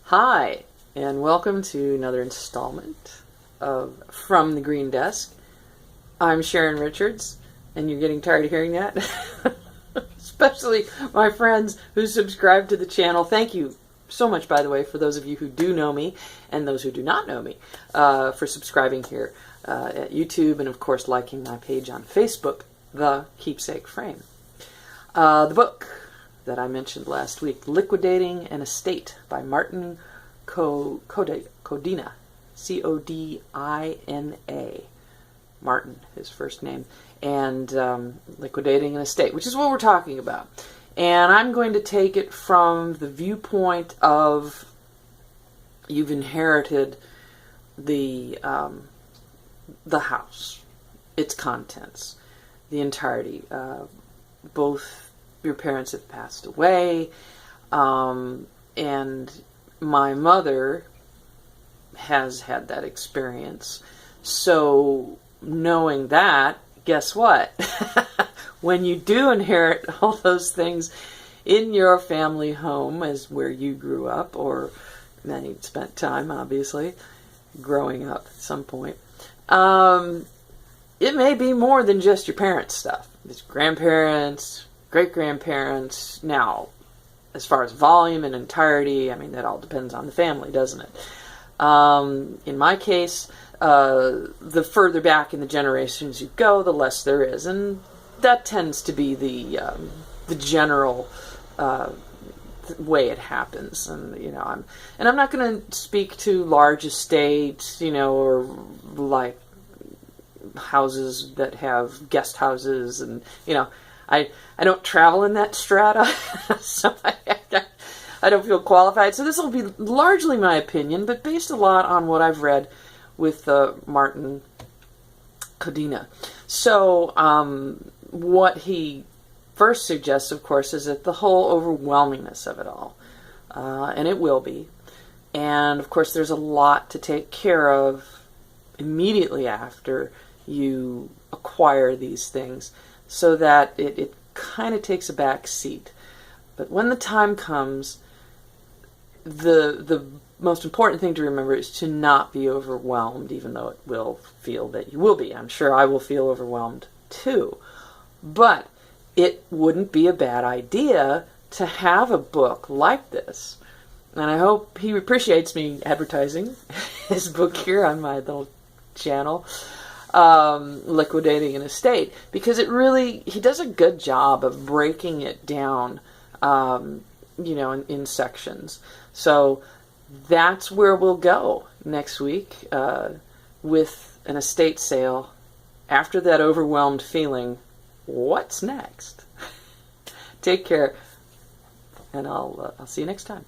Hi, and welcome to another installment of From the Green Desk. I'm Sharon Richards, and you're getting tired of hearing that? Especially my friends who subscribe to the channel. Thank you so much, by the way, for those of you who do know me and those who do not know me, for subscribing here at YouTube and, of course, liking my page on Facebook, The Keepsake Frame. The book that I mentioned last week, Liquidating an Estate by Martin Codina, C-O-D-I-N-A. Martin, his first name, and Liquidating an Estate, which is what we're talking about. And I'm going to take it from the viewpoint of you've inherited the house, its contents, the entirety. Both your parents have passed away, and my mother has had that experience. So knowing that, guess what? When you do inherit all those things in your family home, as where you grew up, or many spent time, obviously, growing up at some point, it may be more than just your parents' stuff. It's grandparents, great-grandparents. Now, as far as volume and entirety, I mean, that all depends on the family, doesn't it? In my case, the further back in the generations you go, the less there is, and that tends to be the general way it happens. And I'm not going to speak to large estates, or like houses that have guest houses, and I don't travel in that strata, so I don't feel qualified. So this will be largely my opinion, but based a lot on what I've read with Martin Codina. So what he first suggests, of course, is that the whole overwhelmingness of it all, and it will be. And, of course, there's a lot to take care of immediately after you acquire these things, so that it kind of takes a back seat. But when the time comes, the most important thing to remember is to not be overwhelmed, even though it will feel that you will be. I'm sure I will feel overwhelmed too. But it wouldn't be a bad idea to have a book like this. And I hope he appreciates me advertising his book here on my little channel, Liquidating an Estate, because he does a good job of breaking it down, in sections. So that's where we'll go next week, with an estate sale. After that overwhelmed feeling, what's next? Take care, and I'll see you next time.